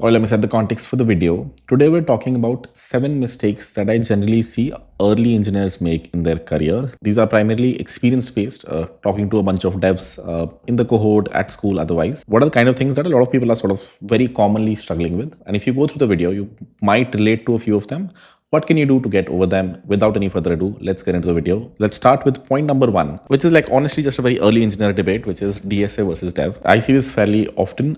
Or let me set the context for the video. Today we're talking about 7 mistakes that I generally see early engineers make in their career. These are primarily experience-based, talking to a bunch of devs in the cohort, at school, otherwise. What are the kind of things that a lot of people are sort of very commonly struggling with? And if you go through the video, you might relate to a few of them. What can you do to get over them? Without any further ado, let's get into the video. Let's start with point number 1, which is like honestly just a very early engineer debate, which is DSA versus dev. I see this fairly often.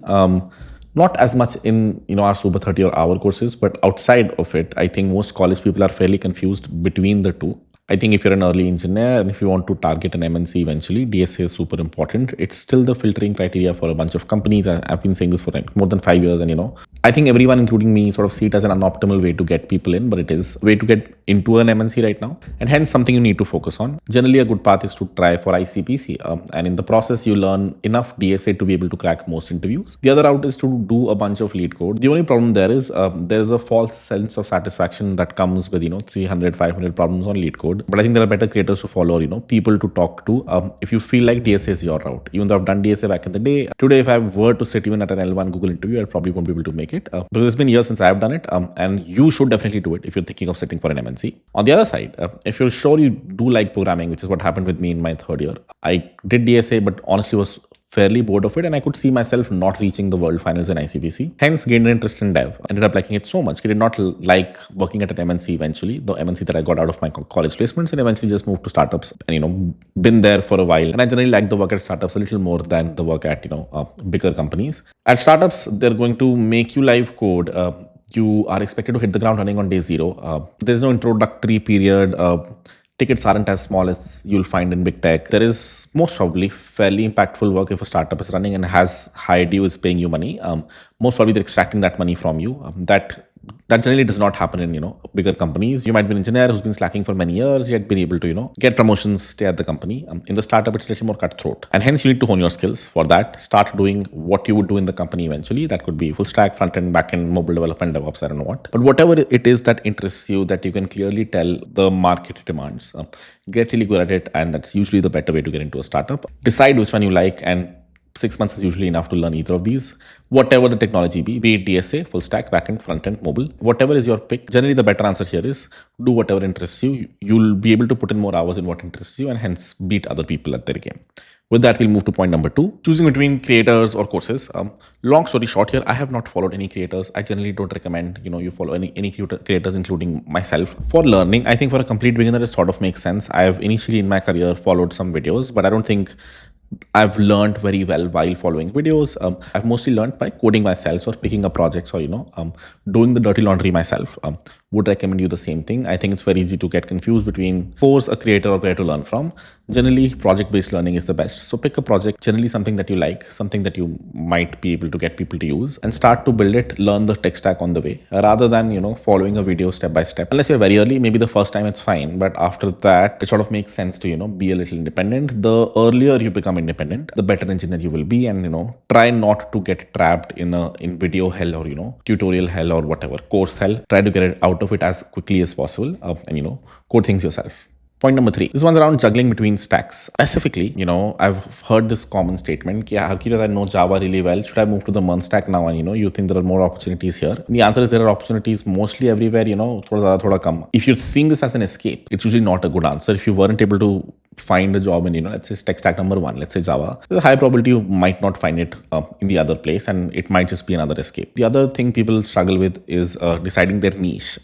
Not as much in our Super 30 or our courses, but outside of it, I think most college people are fairly confused between the two. I think if you're an early engineer and if you want to target an MNC eventually, DSA is super important. It's still the filtering criteria for a bunch of companies. I've been saying this for like more than 5 years, and I think everyone, including me, sort of see it as an unoptimal way to get people in, but it is a way to get into an MNC right now, and hence something you need to focus on. Generally, a good path is to try for ICPC, and in the process, you learn enough DSA to be able to crack most interviews. The other route is to do a bunch of lead code. The only problem there is a false sense of satisfaction that comes with 300, 500 problems on lead code. But I think there are better creators to follow, people to talk to. If you feel like DSA is your route, even though I've done DSA back in the day, today if I were to sit even at an L1 Google interview, I probably won't be able to make it because it's been years since I've done it. And you should definitely do it if you're thinking of sitting for an MNC. On the other side, if you're sure you do like programming, which is what happened with me in my 3rd year, I did DSA, but honestly was fairly bored of it, and I could see myself not reaching the world finals in ICPC. Hence, gained an interest in dev. Ended up liking it so much. I did not like working at an MNC eventually, the MNC that I got out of my college placements, and eventually just moved to startups and been there for a while. And I generally like the work at startups a little more than the work at bigger companies. At startups, they're going to make you live code. You are expected to hit the ground running on day 0. There's no introductory period. Tickets aren't as small as you'll find in big tech. There is most probably fairly impactful work if a startup is running and has hired you, is paying you money. Most probably they're extracting that money from you. That generally does not happen in bigger companies. You might be an engineer who's been slacking for many years, yet been able to get promotions, stay at the company. In the startup, it's a little more cutthroat, and hence you need to hone your skills. For that, start doing what you would do in the company eventually. That could be full stack, front end, back end, mobile development, DevOps, I don't know what. But whatever it is that interests you, that you can clearly tell the market demands, get really good at it, and that's usually the better way to get into a startup. Decide which one you like, and 6 months is usually enough to learn either of these. Whatever the technology be it DSA, full stack, backend, frontend, mobile, whatever is your pick. Generally, the better answer here is do whatever interests you. You'll be able to put in more hours in what interests you and hence beat other people at their game. With that, we'll move to point number 2, choosing between creators or courses. Long story short here, I have not followed any creators. I generally don't recommend, you follow any creators, including myself. For learning, I think for a complete beginner, it sort of makes sense. I have initially in my career followed some videos, but I don't think I've learned very well while following videos. I've mostly learned by coding myself or picking up projects or, doing the dirty laundry myself. Would recommend you the same thing. I think it's very easy to get confused between course, a creator, or where to learn from. Generally, project-based learning is the best. So pick a project, generally something that you like, something that you might be able to get people to use, and start to build it, learn the tech stack on the way, rather than, following a video step by step. Unless you're very early, maybe the first time it's fine, but after that, it sort of makes sense to, be a little independent. The earlier you become independent, the better engineer you will be, and, try not to get trapped in video hell or, tutorial hell or whatever, course hell. Try to get it out of it as quickly as possible and code things yourself. Point number 3. This one's around juggling between stacks. Specifically, I've heard this common statement, Kirat, I know Java really well. Should I move to the MERN stack now? And you think there are more opportunities here. And the answer is there are opportunities mostly everywhere, thoda zyada, thoda kam. If you're seeing this as an escape, it's usually not a good answer. If you weren't able to find a job in, let's say tech stack number 1, let's say Java, there's a high probability you might not find it in the other place, and it might just be another escape. The other thing people struggle with is deciding their niche.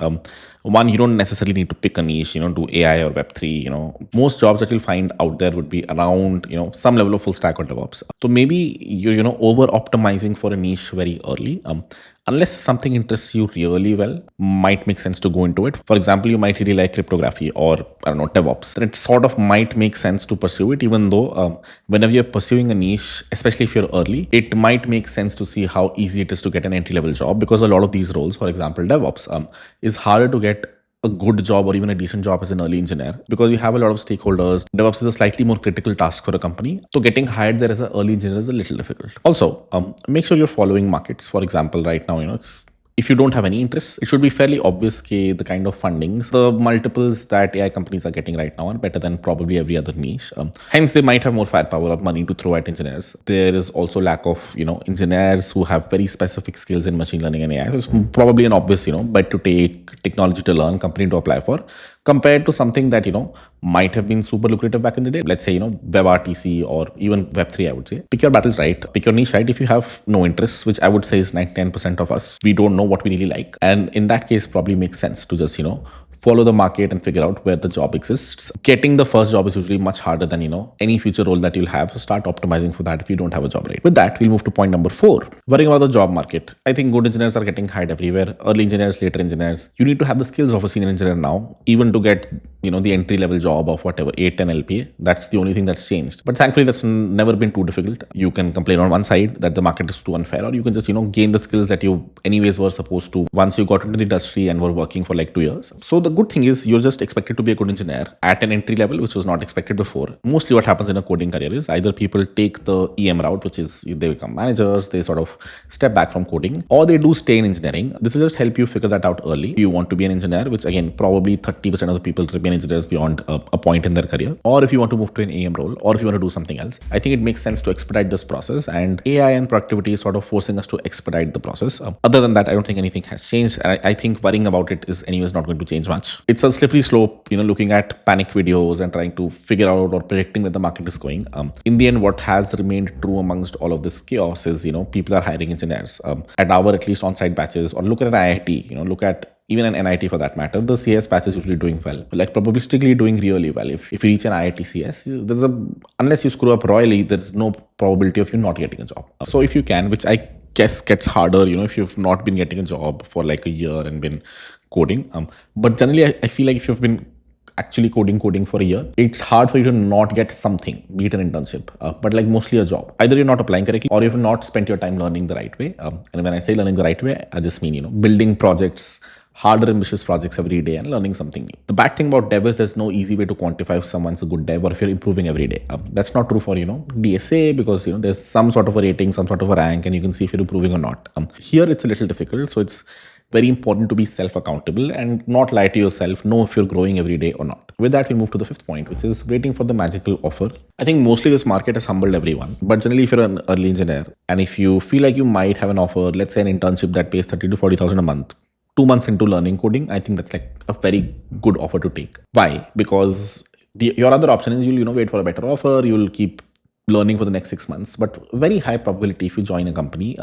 One, you don't necessarily need to pick a niche, do AI or Web3, most jobs that you'll find out there would be around, some level of full stack or DevOps. So maybe you're, over optimizing for a niche very early. Unless something interests you really well, might make sense to go into it. For example, you might really like cryptography or, I don't know, DevOps. Then it sort of might make sense to pursue it, even though whenever you're pursuing a niche, especially if you're early, it might make sense to see how easy it is to get an entry-level job, because a lot of these roles, for example, DevOps, is harder to get a good job or even a decent job as an early engineer, because you have a lot of stakeholders. DevOps is a slightly more critical task for a company. So getting hired there as an early engineer is a little difficult. Also, make sure you're following markets. For example, right now, if you don't have any interest, it should be fairly obvious that the kind of fundings, the multiples that AI companies are getting right now are better than probably every other niche. Hence, they might have more firepower or money to throw at engineers. There is also lack of, engineers who have very specific skills in machine learning and AI. So it's probably an obvious, bet to take, technology to learn, company to apply for, compared to something that, might have been super lucrative back in the day. Let's say, WebRTC or even Web3, I would say. Pick your battles right, pick your niche right. If you have no interest, which I would say is 99% of us, we don't know what we really like. And in that case, probably makes sense to just, follow the market and figure out where the job exists. Getting the first job is usually much harder than, any future role that you'll have. So start optimizing for that if you don't have a job right. With that, we'll move to point number 4, worrying about the job market. I think good engineers are getting hired everywhere. Early engineers, later engineers. You need to have the skills of a senior engineer now, even to get, the entry-level job of whatever, 8-10 LPA. That's the only thing that's changed. But thankfully, that's never been too difficult. You can complain on one side that the market is too unfair, or you can just, gain the skills that you anyways were supposed to once you got into the industry and were working for like 2 years. So the good thing is you're just expected to be a good engineer at an entry level, which was not expected before. Mostly what happens in a coding career is either people take the EM route, which is they become managers, they sort of step back from coding, or they do stay in engineering. This will just help you figure that out early. You want to be an engineer, which again, probably 30% of the people remain engineers beyond a point in their career. Or if you want to move to an AM role, or if you want to do something else, I think it makes sense to expedite this process. And AI and productivity is sort of forcing us to expedite the process. Other than that, I don't think anything has changed. I think worrying about it is anyways not going to change much. It's a slippery slope, looking at panic videos and trying to figure out or predicting where the market is going. In the end, what has remained true amongst all of this chaos is, people are hiring engineers. At our at least on-site batches, or look at an IIT, look at even an NIT for that matter, the CS batch is usually doing well, like probabilistically doing really well. If you reach an IIT CS, unless you screw up royally, there's no probability of you not getting a job. So if you can, which I guess gets harder, if you've not been getting a job for like a year and been coding. But generally, I feel like if you've been actually coding for a year, it's hard for you to not get something, be it an internship, but like mostly a job. Either you're not applying correctly or you've not spent your time learning the right way. And when I say learning the right way, I just mean, building projects, harder, ambitious projects every day and learning something new. The bad thing about dev is there's no easy way to quantify if someone's a good dev or if you're improving every day. That's not true for, DSA because, there's some sort of a rating, some sort of a rank, and you can see if you're improving or not. Here, it's a little difficult. So it's very important to be self-accountable and not lie to yourself, know if you're growing every day or not. With that, we move to the 5th point, which is waiting for the magical offer. I think mostly this market has humbled everyone, but generally if you're an early engineer and if you feel like you might have an offer, let's say an internship that pays 30 to 40,000 a month, 2 months into learning coding, I think that's like a very good offer to take. Why? Because your other option is you'll, wait for a better offer, you'll keep learning for the next 6 months, but very high probability if you join a company,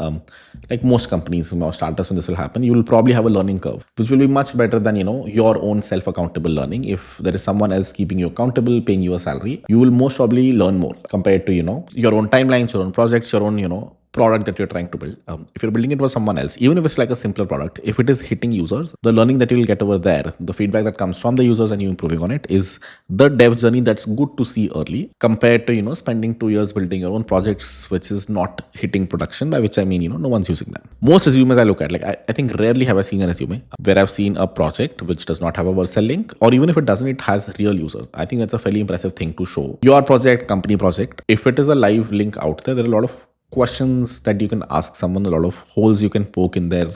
like most companies or startups when this will happen, you will probably have a learning curve, which will be much better than, your own self-accountable learning. If there is someone else keeping you accountable, paying you a salary, you will most probably learn more compared to, your own timelines, your own projects, your own, product that you're trying to build. If you're building it for someone else, even if it's like a simpler product, if it is hitting users, the learning that you will get over there, the feedback that comes from the users and you improving on it is the dev journey that's good to see early compared to, spending 2 years building your own projects, which is not hitting production, by which I mean, no one's using them. Most resumes I look at, like I think rarely have I seen a resume where I've seen a project which does not have a Vercel link, or even if it doesn't, it has real users. I think that's a fairly impressive thing to show. Your project, company project, if it is a live link out there, there are a lot of questions that you can ask someone, a lot of holes you can poke in their,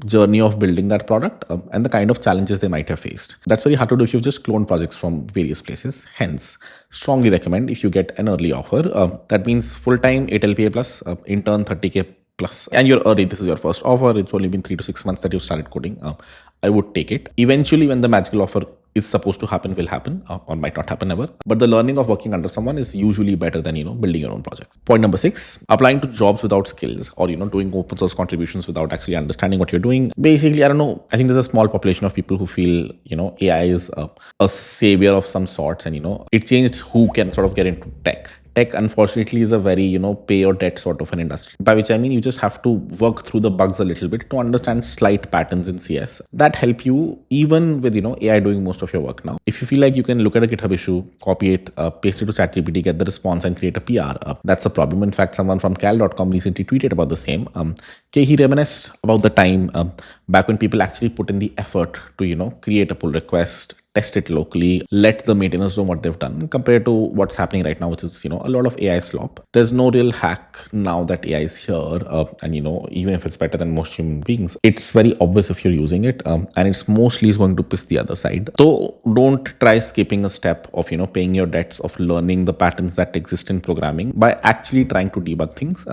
journey of building that product and the kind of challenges they might have faced. That's very hard to do if you've just cloned projects from various places. Hence, strongly recommend if you get an early offer, that means full-time 8 LPA plus, intern 30K plus, and you're early, this is your first offer, it's only been 3 to 6 months that you've started coding, I would take it. Eventually, when the magical offer is supposed to happen, will happen, or might not happen ever. But the learning of working under someone is usually better than, building your own projects. Point number 6, applying to jobs without skills or, doing open source contributions without actually understanding what you're doing. Basically, I don't know, I think there's a small population of people who feel, AI is a savior of some sorts and, it changed who can sort of get into tech. Tech, unfortunately, is a very, pay or debt sort of an industry. By which I mean, you just have to work through the bugs a little bit to understand slight patterns in CS that help you even with, AI doing most of your work now. If you feel like you can look at a GitHub issue, copy it, paste it to ChatGPT, get the response and create a PR, that's a problem. In fact, someone from 𝗟𝗶H_𝘀 recently tweeted about the same. He reminisced about the time back when people actually put in the effort to, create a pull request, test it locally, let the maintainers know what they've done, compared to what's happening right now, which is, a lot of AI slop. There's no real hack now that AI is here, and even if it's better than most human beings, it's very obvious if you're using it, and it's mostly is going to piss the other side. So don't try skipping a step of paying your debts of learning the patterns that exist in programming by actually trying to debug things.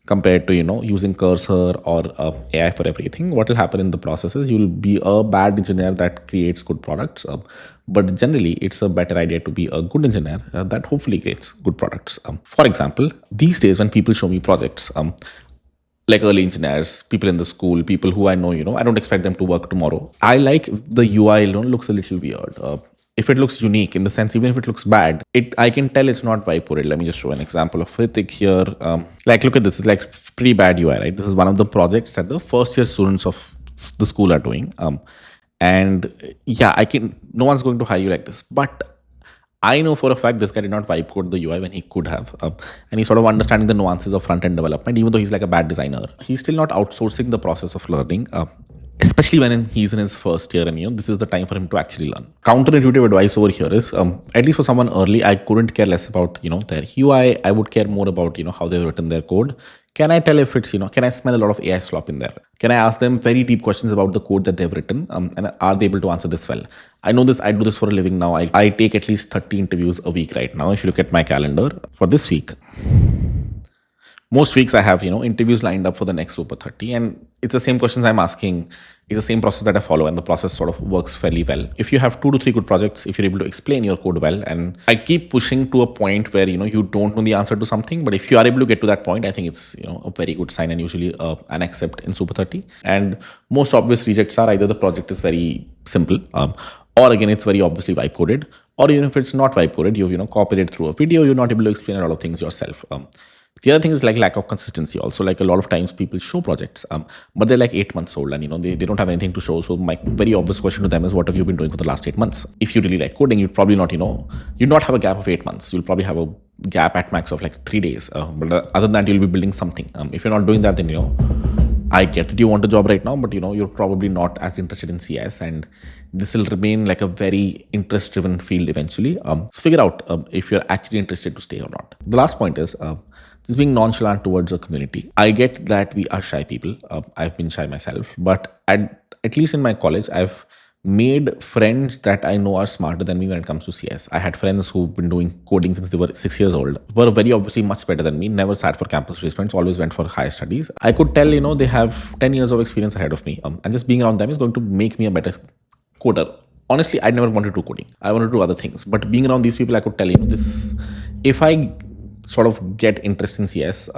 Compared to using cursor or AI for everything, what will happen in the process is you'll be a bad engineer that creates good products, but generally it's a better idea to be a good engineer that hopefully creates good products. For example, these days when people show me projects, like early engineers, people in the school, people who I know, I don't expect them to work tomorrow. I like if the UI looks a little weird. If it looks unique, in the sense, even if it looks bad, I can tell it's not vibe coded. Let me just show an example of Hrithik here. Like, look at this. It's like pretty bad UI, right? This is one of the projects that the first year students of the school are doing. And yeah, no one's going to hire you like this. But I know for a fact this guy did not vibe code the UI when he could have. And he's sort of understanding the nuances of front-end development, even though he's like a bad designer. He's still not outsourcing the process of learning. Especially when he's in his first year, and this is the time for him to actually learn. Counterintuitive advice over here is, at least for someone early, I couldn't care less about their UI. I would care more about how they've written their code. Can I tell if it's can I smell a lot of AI slop in there? Can I ask them very deep questions about the code that they've written, and are they able to answer this well? I know this. I do this for a living now. I take at least 30 interviews a week right now. If you look at my calendar for this week, most weeks I have interviews lined up for the next Super 30, and it's the same questions I'm asking. It's the same process that I follow, and the process sort of works fairly well. If you have 2 to 3 good projects, if you're able to explain your code well, and I keep pushing to a point where you don't know the answer to something, but if you are able to get to that point, I think it's a very good sign, and usually an accept in Super 30. And most obvious rejects are either the project is very simple, or again it's very obviously vibe coded, or even if it's not vibe coded, you've copied it through a video, you're not able to explain a lot of things yourself. The other thing is like lack of consistency also. Like a lot of times people show projects, but they're like 8 months old, and they don't have anything to show. So my very obvious question to them is, what have you been doing for the last 8 months? If you really like coding, you'd probably not, you'd not have a gap of 8 months. You'll probably have a gap at max of like 3 days. But other than that, you'll be building something. If you're not doing that, then, I get it. You want a job right now, but you're probably not as interested in CS, and this will remain like a very interest-driven field eventually. So figure out if you're actually interested to stay or not. The last point is just being nonchalant towards a community. I get that we are shy people. I've been shy myself, but at least in my college, I've made friends that I know are smarter than me when it comes to CS. I had friends who've been doing coding since they were 6 years old, were very obviously much better than me, never sat for campus placements, always went for higher studies. I could tell, they have 10 years of experience ahead of me, and just being around them is going to make me a better coder. Honestly, I never wanted to do coding. I wanted to do other things, but being around these people, I could tell, this, if I sort of get interest in CS,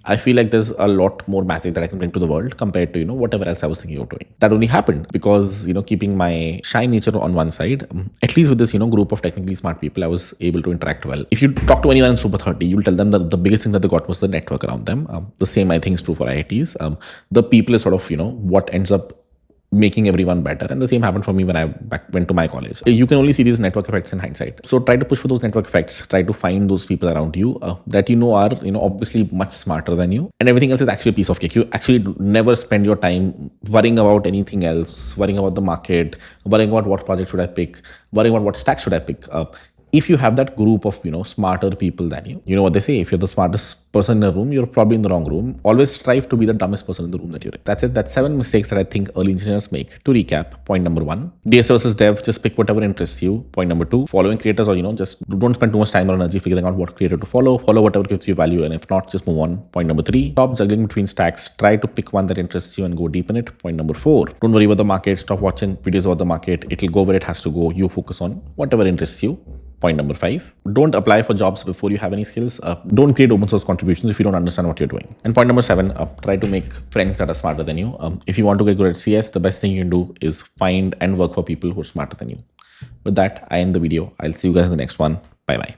I feel like there's a lot more magic that I can bring to the world compared to, whatever else I was thinking of doing. That only happened because, keeping my shy nature on one side, at least with this, group of technically smart people, I was able to interact well. If you talk to anyone in Super 30, you'll tell them that the biggest thing that they got was the network around them. The same, I think, is true for IITs. The people is sort of, what ends up making everyone better, and the same happened for me when I went to my college. You can only see these network effects in hindsight, so try to push for those network effects. Try to find those people around you that are obviously much smarter than you, and everything else is actually a piece of cake. You actually never spend your time worrying about anything else, worrying about the market, worrying about what project should I pick, worrying about what stack should I pick. If you have that group of smarter people than you know what they say, if you're the smartest person in a room, you're probably in the wrong room. Always strive to be the dumbest person in the room that you're in. That's it. That's 7 mistakes that I think early engineers make. To recap, point number 1, DS versus dev, just pick whatever interests you. Point number 2, following creators, or just don't spend too much time or energy figuring out what creator to follow whatever gives you value, and if not, just move on. Point number 3, stop juggling between stacks. Try to pick one that interests you and go deep in it. Point number 4, don't worry about the market. Stop watching videos about the market. It'll go where it has to go. You focus on whatever interests you. Point number 5, don't apply for jobs before you have any skills. Don't create open source contributions if you don't understand what you're doing. And point number 7, try to make friends that are smarter than you. If you want to get good at CS, the best thing you can do is find and work for people who are smarter than you. With that, I end the video. I'll see you guys in the next one. Bye bye.